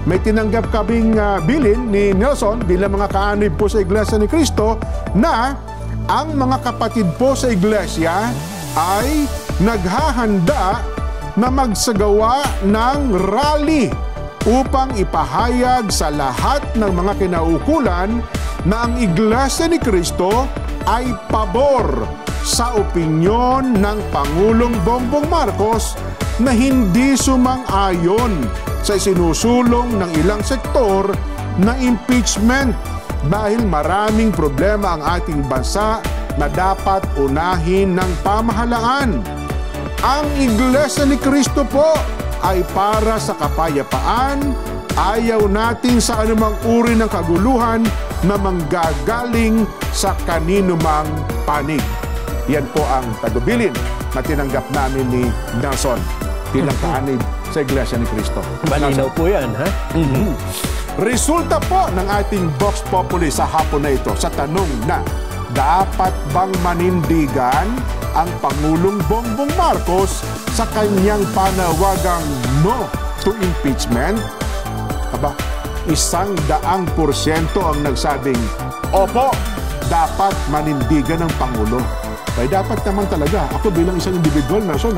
may tinanggap kaming bilin ni Nelson bilang mga kaanib po sa Iglesia ni Cristo na ang mga kapatid po sa Iglesia ay naghahanda na magsagawa ng rally upang ipahayag sa lahat ng mga kinaukulan na ang Iglesia ni Cristo ay pabor sa opinyon ng Pangulong Bongbong Marcos na hindi sumang-ayon sa isinusulong ng ilang sektor na impeachment dahil maraming problema ang ating bansa na dapat unahin ng pamahalaan. Ang Iglesia ni Cristo po ay para sa kapayapaan. Ayaw natin sa anumang uri ng kaguluhan na manggagaling sa kanino mang panig. Yan po ang tagubilin na tinanggap namin ni Nelson bilang kaanib sa Iglesia ni Cristo. Malinaw po yan, ha? Resulta po ng ating Vox Populi sa hapon na ito sa tanong na dapat bang manindigan ang Pangulong Bongbong Marcos sa kanyang panawagang no to impeachment? Aba, 100% ang nagsabing opo, dapat manindigan ng Pangulo. Kaya dapat naman talaga, ako bilang isang individual, Nelson,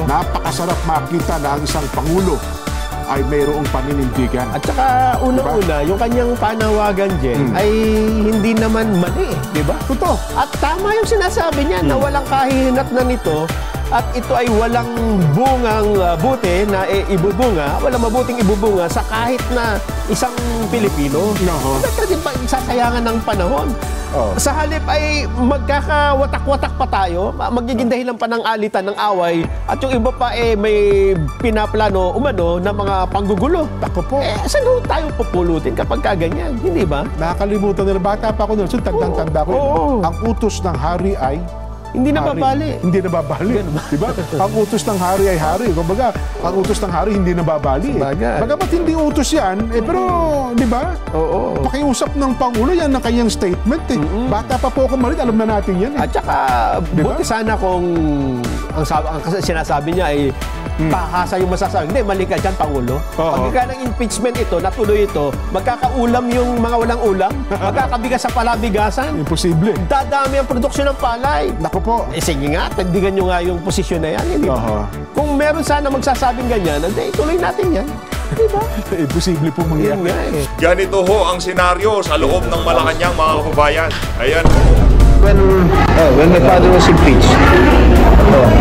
napakasarap makita na ang isang Pangulo ay mayroong paninindigan. At saka una-una, yung kanyang panawagan dyan ay hindi naman mali, di ba? Totoo. At tama yung sinasabi niya na walang kahihinat na nito at ito ay walang bungang buti na ibubunga, walang mabuting ibubunga sa kahit na isang Pilipino. Kasi pa isasayangan ng panahon. Sa halip ay magkakawatak-watak pa tayo, magiging dahilan pa ng alitan, ng away, at yung iba pa may pinaplano umano na mga panggugulo. Ako po. Saan tayo pupulutin kapag kaganyan? Hindi ba? Nakakalimutan nila, bata pa ako nun, so tandang-tanda ko. Ang utos ng hari ay hindi nababali. Hindi nababali. Diba? Ang utos ng hari ay hari. Kumbaga, ang utos ng hari hindi nababali. Bagamat hindi utos yan, pero, di ba? Pakiusap ng Pangulo, yan ang kanyang statement. Bata pa po ako malit, alam na natin yan. At saka, buti sana kung ang sinasabi niya ay tahasa yung masasabi. Hindi, mali ka dyan, Pangulo. Pagka ng impeachment ito, natuloy ito, magkakaulam yung mga walang ulam, magkakabigas sa palabigasan. Imposible. Dadami ang produksyon ng palay. Naku po. Sige nga, tagdigan nyo nga yung posisyon na yan. Hindi ba? Kung meron sana magsasabing ganyan, ituloy natin yan. Diba? Imposible po mangyari. Ganito ho ang senaryo sa loob ng Malacanang, mga kababayan. Ayan. When my father was impeached,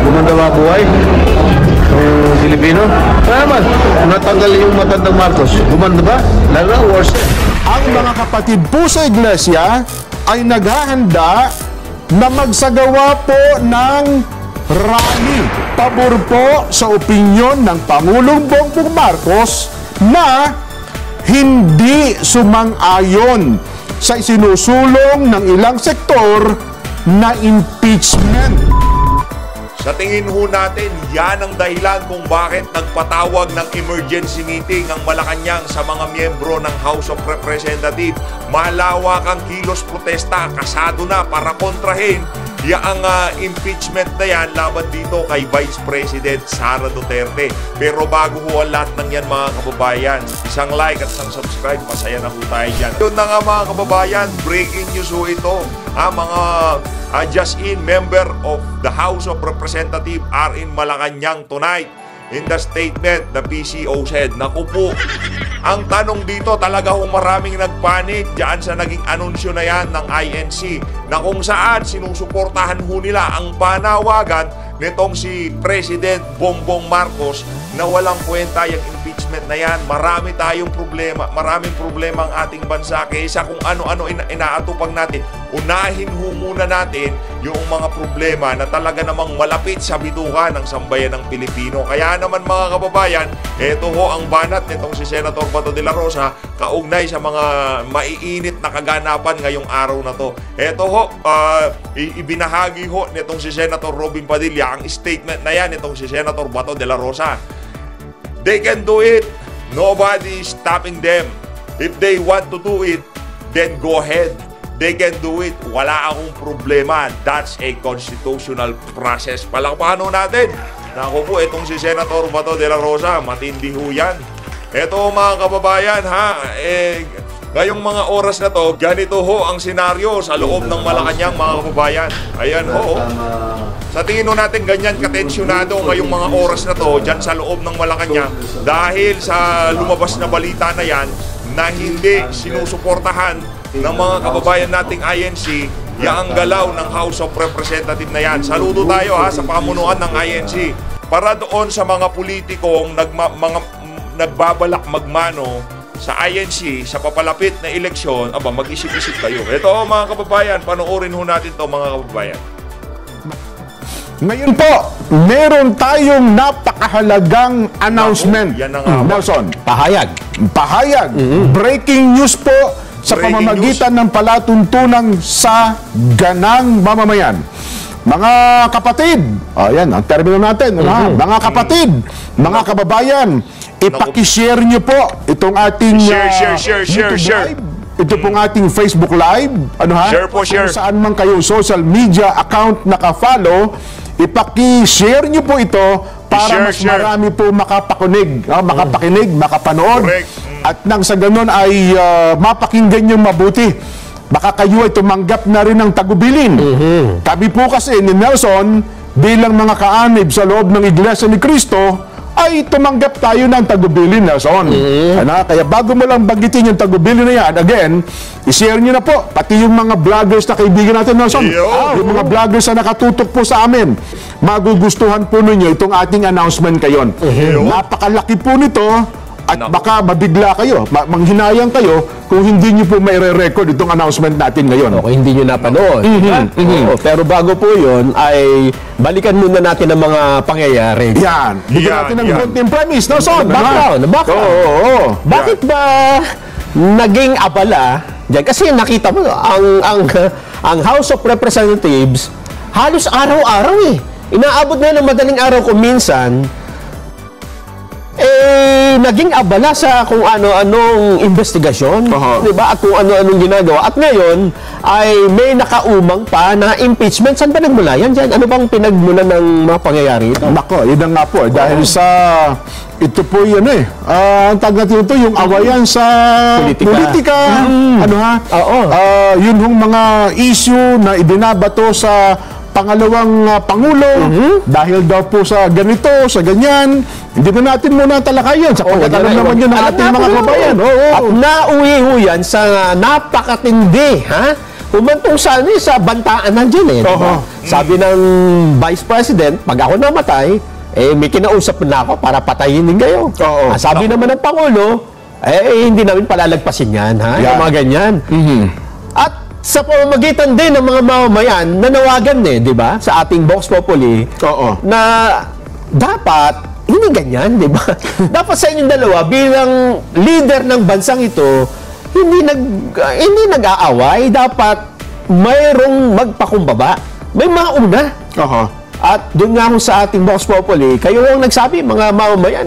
gumanda ba buhay? Filipino? Naman, natanggal yung matandang Marcos. Gumanda ba? Lalo, worse. Ang mga kapatid po sa Iglesia ay naghahanda na magsagawa po ng rally pabor po sa opinyon ng Pangulong Bongbong Marcos na hindi sumang-ayon sa isinusulong ng ilang sektor na impeachment. Sa tingin ho natin, yan ang dahilan kung bakit nagpatawag ng emergency meeting ang Malacanang sa mga miyembro ng House of Representatives. Malawak ang kilos protesta, kasado na para kontrahin ang impeachment na yan laban dito kay Vice President Sara Duterte. Pero bago ho ang lahat ng yan, mga kababayan, isang like at isang subscribe, masaya na ho tayo dyan. Yun na nga, mga kababayan, breaking news ho ito. Mga just in member of the House of Representatives are in Malacanang tonight. In the statement, the PCO said, naku po, ang tanong dito talaga kung maraming nagpanik dyan sa naging anunsyo na yan ng INC na kung saan sinusuportahan ho nila ang panawagan nitong si President Bongbong Marcos na walang kwenta yung impeachment na yan. Marami tayong problema, maraming problema ang ating bansa kaysa kung ano-ano inaatupag natin. Unahin ho muna natin yung mga problema na talaga namang malapit sa bituka ng sambayan ng Pilipino. Kaya naman, mga kababayan, ito ho ang banat nitong si Senator Bato de la Rosa kaugnay sa mga maiinit na kaganapan ngayong araw na to. Ito ho, ibinahagi ho nitong si Senator Robin Padilla ang statement na yan nitong si Senator Bato de la Rosa. They can do it. Nobody is stopping them. If they want to do it, then go ahead. They can do it. Wala akong problema. That's a constitutional process. Palakpahan natin. Naku po, itong si Senator Bato de la Rosa, matindi ho yan. Eto mga kababayan ngayong mga oras na to, ganito ho ang senaryo sa loob ng Malacanang mga kababayan. Ayan ho. Sa tingin ho natin ganyan katensyonado ngayong mga oras na to dyan sa loob ng Malacanang dahil sa lumabas na balita na yan na hindi sinusuportahan ng mga kababayan nating INC yaang galaw ng House of Representatives na yan. Saludo tayo sa pamunuan ng INC para doon sa mga politikong nagbabalak magmano sa INC sa papalapit na eleksyon. Mag-isip-isip kayo. Ito mga kababayan, panoorin ho natin to mga kababayan. Ngayon po, meron tayong napakahalagang announcement. Yan na nga ba? Nelson. Pahayag. Breaking news po sa Breaking pamamagitan ng palatuntunan sa ganang mamamayan. Mga kapatid, ayan ang termino natin, mga kapatid, mga kababayan, ipaki-share nyo po itong ating Share. Live. Ito pong ating Facebook Live. Share po, share. Kung saan man kayo social media account naka-follow, ipaki-share nyo po ito para mas marami po makapakinig, makapanood. Correct. At nang sa ganun ay mapakinggan nyo mabuti. Baka kayo ay tumanggap na rin ng tagubilin. Kami po kasi ni Nelson, bilang mga kaanib sa loob ng Iglesia ni Cristo, ay tumanggap tayo ng tagubilin, Nelson. Kaya bago mo lang banggitin yung tagubilin na yan, again, i-share nyo na po, pati yung mga vloggers na kaibigan natin, Nelson. Yung mga vloggers na nakatutok po sa amin, magugustuhan po ninyo itong ating announcement kayon. Napakalaki po nito. At baka mabigla kayo, manghinayang kayo kung hindi nyo po may re-record itong announcement natin ngayon. Okay, hindi nyo napanood. Pero bago po yun, ay balikan muna natin ang mga pangyayari. Yan. Bigyan natin ng konting premise, no? So, Background. Bakit ba naging abala? Diyan, kasi nakita mo, ang House of Representatives, halos araw-araw inaabot na ng madaling araw kung minsan, naging abala sa kung ano-anong investigasyon, di ba? At kung ano-anong ginagawa. At ngayon, ay may nakaumang pa na impeachment. Saan ba nagmula yan dyan? Ano bang pinagmula ng mga pangyayari ito? Nako, yun nga po. Dahil sa, ito po yun ang tawag natin ito, yung awayan sa politika. Yun yung mga issue na ibinabato sa pangalawang Pangulo, dahil daw po sa ganito, sa ganyan, hindi na natin muna talakayan sa pagkakalam naman yun ng ating mga kabayan. At nauwi ho yan sa napakatindi, Umantong sa bantaan nandiyan diba? Sabi ng Vice President, pag ako namatay, may kinausap na ako para patayin din kayo. Sabi naman ng Pangulo, hindi namin palalagpasin yan, yung mga ganyan. At sa pamamagitan din ng mga mamamayan, nanawagan di ba, sa ating Vox Populi, na dapat, hindi ganyan, di ba? Dapat sa inyong dalawa, bilang leader ng bansang ito, hindi nag-aaway, dapat mayroong magpakumbaba. May mauna. At doon nga sa ating Vox Populi, kayo ang nagsabi, mga mamamayan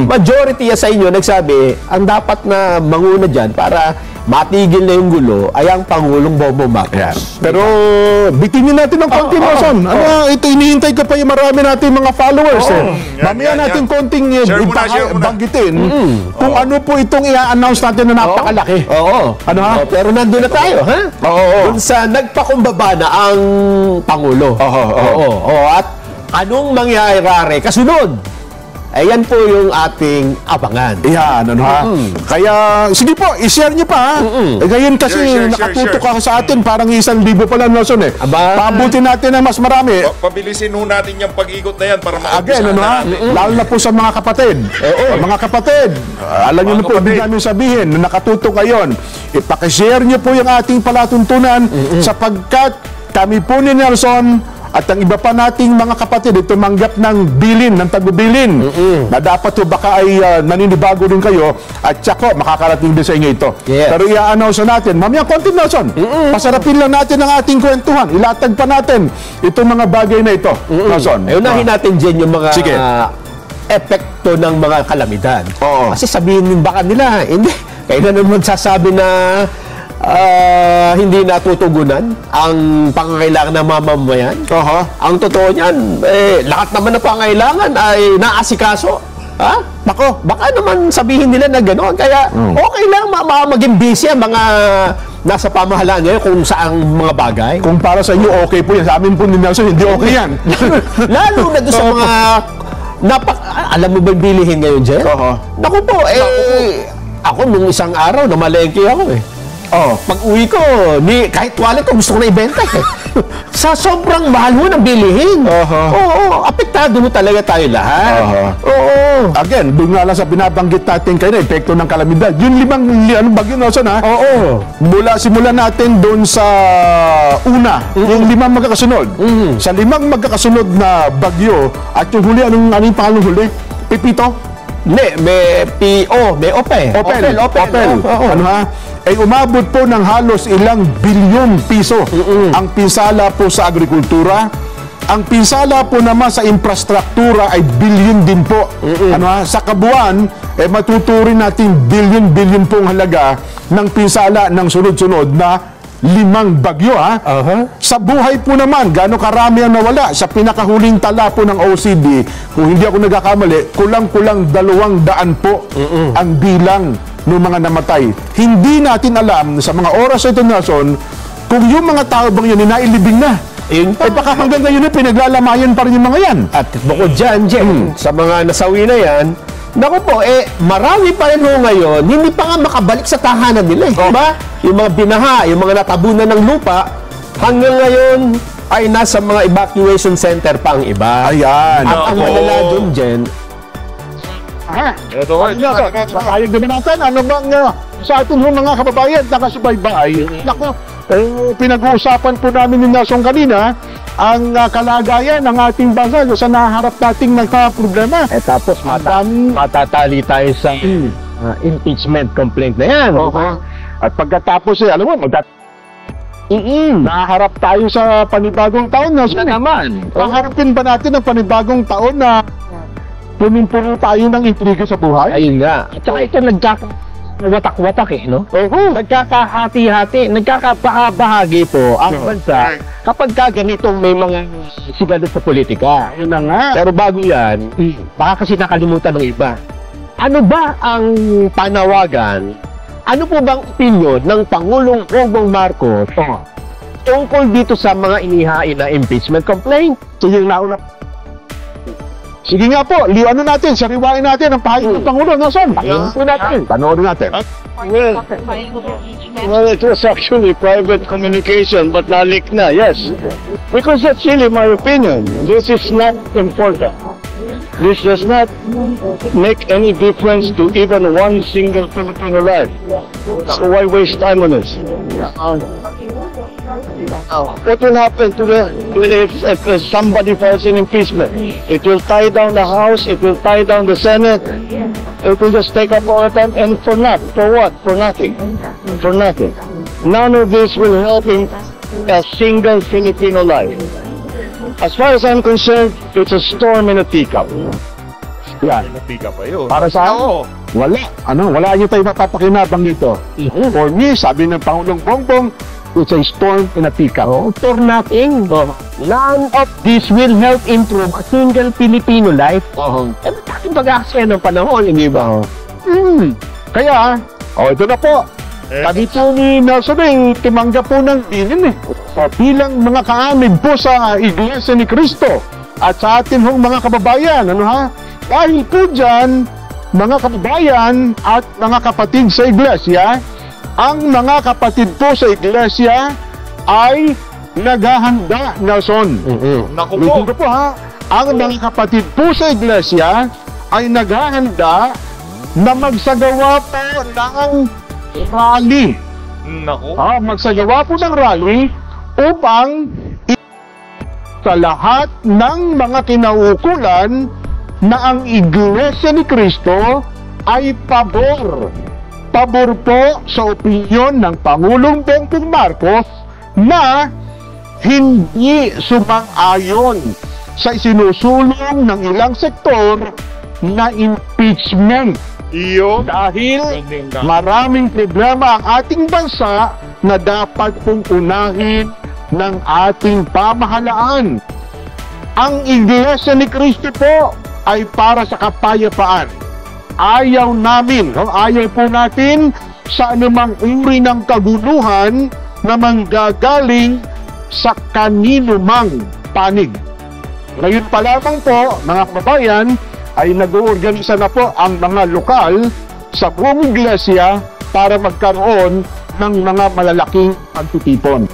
Majority sa inyo nagsabi, ang dapat na manguna dyan para matigil na yung gulo ay ang Pangulong Bongbong Marcos. Pero bitinin natin ng konti, Nelson. Ito inihintay ka pa yung marami natin mga followers. Mamaya natin konting banggitin kung ano po itong i-announce natin na napakalaki. Pero nandun na tayo, Kung sa nagpakumbaba na ang Pangulo. At anong mangyayari kasunod? Ayan po yung ating abangan. Yan, Kaya, sige po, i-share niyo pa, ngayon kasi nakatutok ka sa atin, parang 1,000 pa lang, Nelson, Pabuti natin na mas marami. Pabilisin ho natin yung pag-ikot na yan para again, lalo na po sa mga kapatid. Mga kapatid, alam niyo na po, hindi namin sabihin, na nakatutok ngayon, ipakishare niyo po yung ating palatuntunan sapagkat kami po ni Nelson at ang iba pa nating mga kapatid tumanggap ng bilin, ng tagubilin na dapat baka ay naninibago din kayo at tsaka makakarating din sa inyo ito. Pero i-announce natin, mamaya konti, Nelson, pasarapin lang natin ang ating kwentuhan, ilatag pa natin itong mga bagay na ito, Nelson. Unahin natin dyan yung mga epekto ng mga kalamidad. Kasi sabihin baka nila, hindi, kayo na naman magsasabi na hindi natutugunan ang pangangailangan ng mamamayan. Ang totoo niyan, lahat naman ng pangangailangan ay naasikaso Nako, Baka naman sabihin nila na gano'n. Kaya okay lang maging busy ang mga nasa pamahalaan ngayon kung saang mga bagay. kung para sa inyo okay po yan, sa amin po ni Nelson, hindi okay yan. Lalo na doon sa mga alam mo ba yung bilihin ngayon, Jen? Oo. Naku po, ako nung isang araw, namalengke ako eh. Pag uwi ko, kahit wallet ko, gusto ko na ibenta eh. Sa sobrang mahal mo ng bilihin. Oo, apektado mo talaga tayo lahat. Oo. Again, doon nga lang sa binabanggit natin kayo na epekto ng kalamidad. Yung anong bagyo, Nelson, ha? Oo. Simulan natin doon sa una, yung 5 magkakasunod. Sa 5 magkakasunod na bagyo, at yung huli, anong pangalang huli? Pipito? Hindi, may PO, may Opel. Opel. Oo. Ano ha? Ay umabot po ng halos ilang bilyon piso ang pinsala po sa agrikultura. Ang pinsala po naman sa infrastruktura ay bilyon din po. Ano ha? Sa kabuuan, matuturing natin bilyon pong halaga ng pinsala ng sunod-sunod na 5 bagyo ha. Sa buhay po naman, gaano karami ang nawala sa pinakahuling tala po ng OCD, kung hindi ako nagkakamali, kulang-kulang 200 po ang bilang ng mga namatay. Hindi natin alam sa mga oras ito, Nelson, kung yung mga tao bang yun nailibing na. Baka hanggang ngayon pinaglalamayan pa rin yung mga yan. At bukod dyan, Jen, sa mga nasawi na yan, naku po, marami pa rin ngayon, hindi pa nga makabalik sa tahanan nila. Diba? Yung mga binaha, yung mga natabunan ng lupa, hanggang ngayon ay nasa mga evacuation center pa ang iba. Ayan. At ang malala doon, Jen, Ito ko. Pakayag naman natin, ano bang sa ating mga kababayan nakasubaybay. Nako, pinag-uusapan po namin ni Nelson kanina ang kalagayan ng ating bansa sa naharap nating nagka-problema. tapos matatali tayo sa impeachment complaint na yan. At pagkatapos alam mo, naharap tayo sa panibagong taon na naman. Paharapin ba natin ang panibagong taon na puno tayo ng intriga sa buhay? Ayun nga. At saka ito nagwatak-watak no? Nagkakahati-hati, nagkakabahagi po ang bansa kapag ganitong may mga sigalot sa politika. Yun na nga. Pero bago yan, baka kasi nakalimutan ng iba. Ano ba ang panawagan? Ano po bang opinion ng Pangulong Bongbong Marcos tungkol dito sa mga inihain na impeachment complaint? So yung nauna. Sige nga po, natin, sariwain natin ang pahayag ng Pangulo, Nelson. Panoorin natin. Well, it was actually private communication, but nalik na, yes. Because that's really my opinion. This is not important. This does not make any difference to even one single Filipino life. So why waste time on this? What will happen to if somebody files an impeachment? It will tie down the House, it will tie down the Senate, it will just take up all the time, and for what? For nothing. For nothing. None of this will help in a single Filipino life. As far as I'm concerned, it's a storm in a teacup. Yan. Para sa wala. Wala nyo tayo mapapakinabang dito. For me, sabi ng Pangulong Bongbong, it's a storm in a teacup. For nothing. None of this will help improve a single Filipino life. Bakit mag-aksaya ng panahon, hindi ba? Kaya, ito na po. Sabi po ni Nelson tumanggap po ng bilin bilang mga kaanib po sa Iglesia ni Cristo at sa atin hong mga kababayan. Dahil po dyan, mga kababayan at mga kapatid sa Iglesia, ang mga kapatid po sa Iglesia ay naghahanda, Nelson. Naku Lutin po ang mga kapatid po sa Iglesia ay naghahanda na magsagawa po ng rally. Naku. Magsagawa po ng rally upang sa lahat ng mga kinauukulan na ang Iglesia ni Cristo ay pabor po sa opinyon ng Pangulong Bongbong Marcos na hindi sumang-ayon sa isinusulong ng ilang sektor na impeachment. Dahil maraming problema ang ating bansa na dapat pong unahin ng ating pamahalaan. Ang Iglesia ni Cristo po ay para sa kapayapaan. ayaw namin, ayaw po natin sa anumang uri ng kaguluhan na manggagaling sa kanino mang panig. Ngayon pa lamang po, mga kababayan, ay nag-uorganisa na po ang mga lokal sa buong iglesia para magkaroon ng mga malalaking pagtitipon.